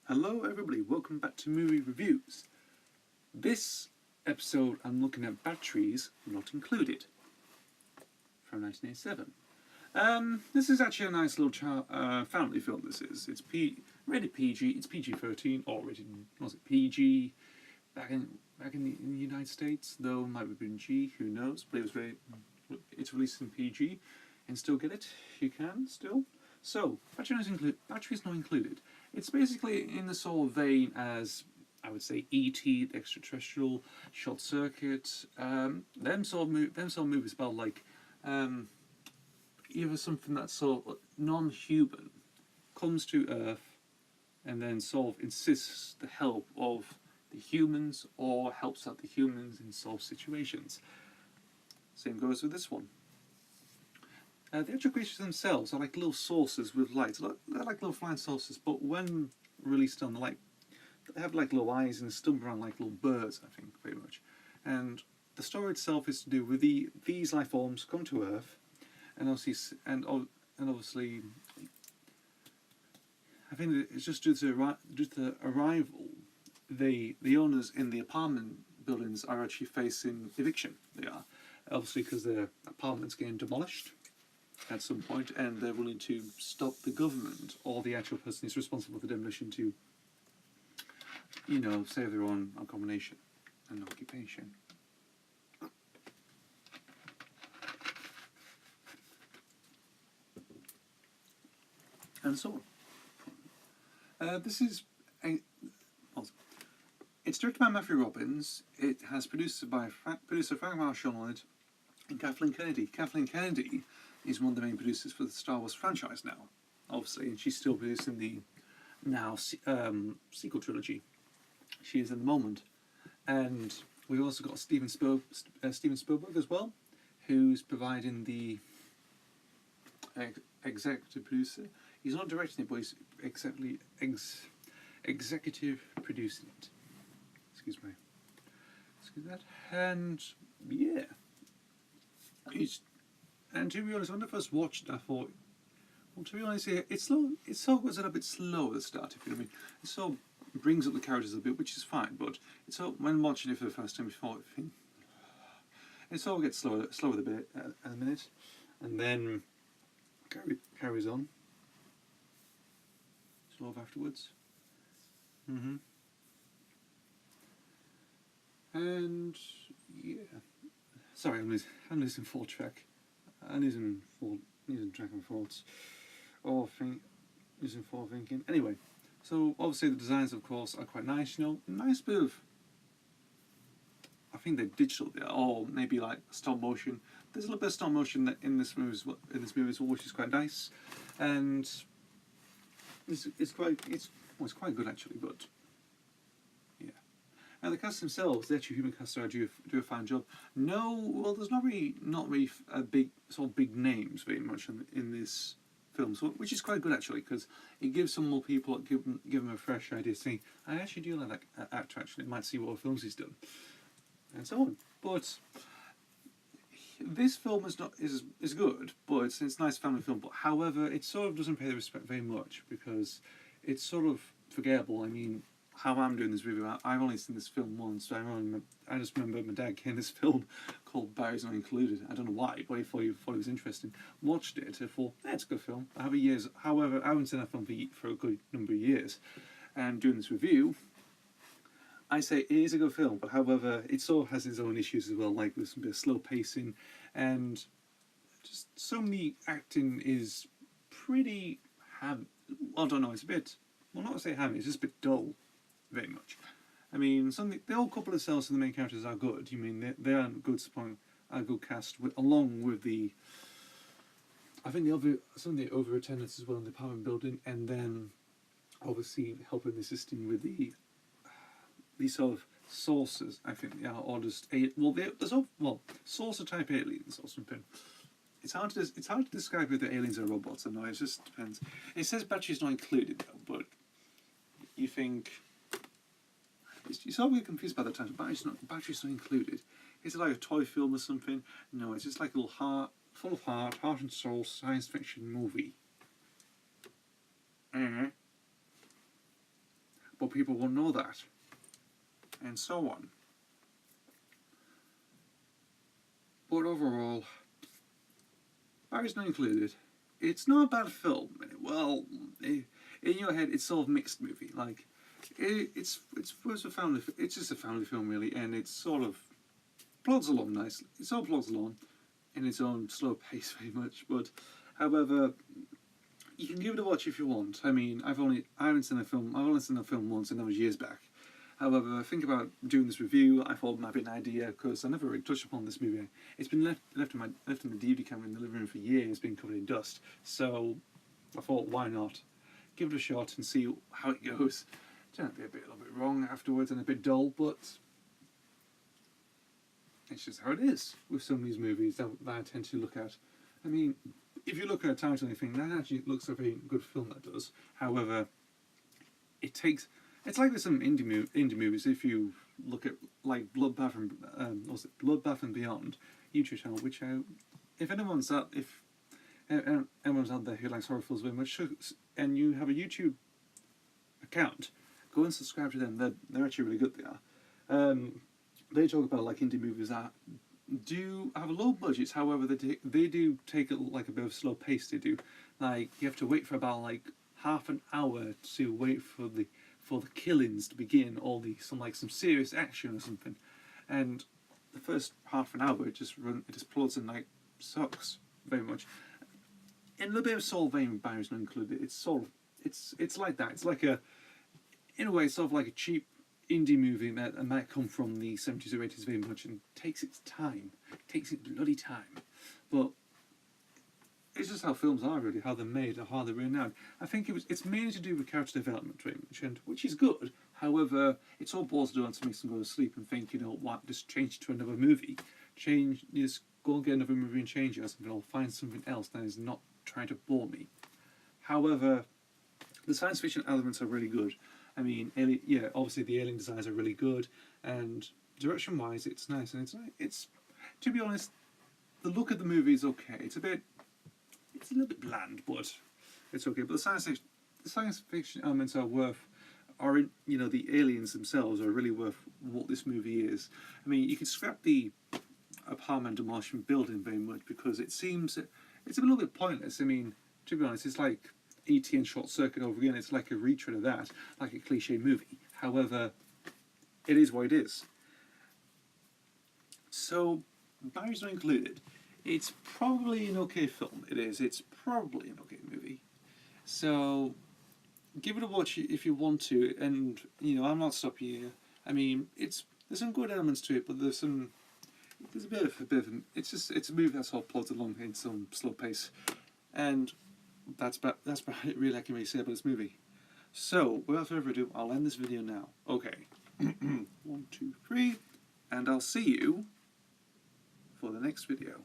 Hello everybody, welcome back to Movie Reviews. This episode I'm looking at Batteries Not Included from 1987. This is actually a nice little family film. It's rated PG, it's PG-13, or rated, was it PG back in the United States, though it might have been G, who knows, but it's released in PG, and still get it, you can still. So, Batteries Not Included. It's basically in the sort of vein as, I would say, E.T., The Extraterrestrial, Short Circuit, them sort of movies about like either something that's sort of non-human comes to Earth and then sort of insists the help of the humans or helps out the humans in solve situations. Same goes with this one. The actual creatures themselves are like little saucers with lights. They're like little flying saucers, but when released on the light, they have like little eyes and stumble around like little birds, I think, pretty much. And the story itself is to do with these life forms come to Earth, and obviously, I think it's just due to the arrival, the owners in the apartment buildings are actually facing eviction. They are, obviously, because their apartments getting demolished at some point, and they're willing to stop the government or the actual person who's responsible for the demolition to, save their own accommodation and occupation. And so on. It's directed by Matthew Robbins. It has producer Frank Marshall on it, and Kathleen Kennedy. Kathleen Kennedy is one of the main producers for the Star Wars franchise now, obviously, and she's still producing the now sequel trilogy. She is at the moment, and we've also got Steven Spielberg as well, who's providing the executive producer. He's not directing it, but he's executive producing it. Excuse that. And yeah, and to be honest, when I first watched it, I thought, well, to be honest, it's slow. It sort of goes a little bit slow at the start, if you know what I mean. It sort of brings up the characters a bit, which is fine. But it's sort of, when watching it for the first time, it sort of gets slower a bit at a minute, and then carries on. Sort of afterwards. And yeah, sorry, I'm losing full track. I'm losing track of thoughts, or losing forward thinking. Anyway, so obviously the designs, of course, are quite nice. Nice bit of. I think they're digital, or maybe like stop motion. There's a little bit of stop motion in this movie as well, which is quite nice, and it's quite good actually. But yeah, and the cast themselves, the actual human cast, do a fine job. There's not really a big names very much in this film, so, which is quite good actually, because it gives some more people, give them a fresh idea, saying, I actually do like that actor. Actually, might see what films he's done, and so on. But this film is good, but it's a nice family film. But however, it sort of doesn't pay the respect very much because it's sort of forgettable. I mean, how I'm doing this review, I've only seen this film once. So I just remember my dad getting this film called Batteries Not Included. I don't know why, but he thought it was interesting. Watched it, I thought, it's a good film. However, I haven't seen that film for a good number of years. And doing this review, I say it is a good film, but however, it sort of has its own issues as well, like there's a bit of slow pacing, and just some of the acting is pretty I don't know, it's a bit, well, not to say hammy, it's just a bit dull, very much. I mean, the old couple of cells and the main characters are good. You mean they are a good cast, along with the, I think some of the over attendants as well in the apartment building, and then obviously helping assisting with these sort of saucers. I think they are, or just saucer type aliens or something. it's hard to describe whether aliens are robots or not. It just depends. It says batteries not included though, but you think you sort of get confused by the time. Batteries not included. Is it like a toy film or something? No, it's just like a little full of heart and soul science fiction movie. But people won't know that, and so on. But overall, batteries not included. It's not a bad film. Well, in your head, it's sort of mixed movie. Like, it's a family. It's just a family film, really, and it's sort of plods along nicely. It sort of plods along in its own slow pace, very much. But, however, you can give it a watch if you want. I mean, I haven't seen the film. I've only seen the film once, and that was years back. However, I think about doing this review. I thought it might be an idea because I never really touched upon this movie. It's been left in the DVD camera in the living room for years, being covered in dust. So I thought, why not give it a shot and see how it goes? It turned out to be a little bit wrong afterwards and a bit dull, but it's just how it is with some of these movies that I tend to look at. I mean, if you look at a title and you think that actually looks like a very good film, that does. However, it's like with some indie movies. If you look at like Bloodbath and Beyond YouTube channel, which if anyone's out there who likes horror films very much, and you have a YouTube account, go and subscribe to them. They're actually really good. They are. They talk about like indie movies that do have low budgets. However, they do take like a bit of a slow pace. They do, like, you have to wait for about like half an hour to wait for the killings to begin, or some serious action or something, and the first half an hour it just plods and like sucks very much. And a little bit of soul vein barriers not included. It's like that. It's like in a way, sort of like a cheap indie movie that might come from the 70s or 80s very much, and takes its bloody time. But it's just how films are, really, how they're made, or how they're renowned. I think it's mainly to do with character development, very much, and which is good. However, it's all boils down to make them go to sleep and think, what, just change to another movie. Just go and get another movie and change it or something, or find something else that is not trying to bore me. However, the science fiction elements are really good. I mean, obviously the alien designs are really good, and direction-wise, it's nice, and it's to be honest, the look of the movie is okay. It's a little bit bland, but it's okay. But the science fiction elements the aliens themselves are really worth what this movie is. I mean, you can scrap the apartment demolition building very much, because it's a little bit pointless. I mean, to be honest, it's like E.T. and Short Circuit over again. It's like a retread of that, like a cliche movie. However, it is what it is. So, batteries not included. It's probably an okay film. It is. It's probably an okay movie. So, give it a watch if you want to. And I'm not stopping you. I mean, there's some good elements to it, but there's a bit of it's a movie that's all plods along in some slow pace, and that's about it. Really, I can really say about this movie. So, without further ado, I'll end this video now. Okay, 1, 2, 3, and I'll see you for the next video.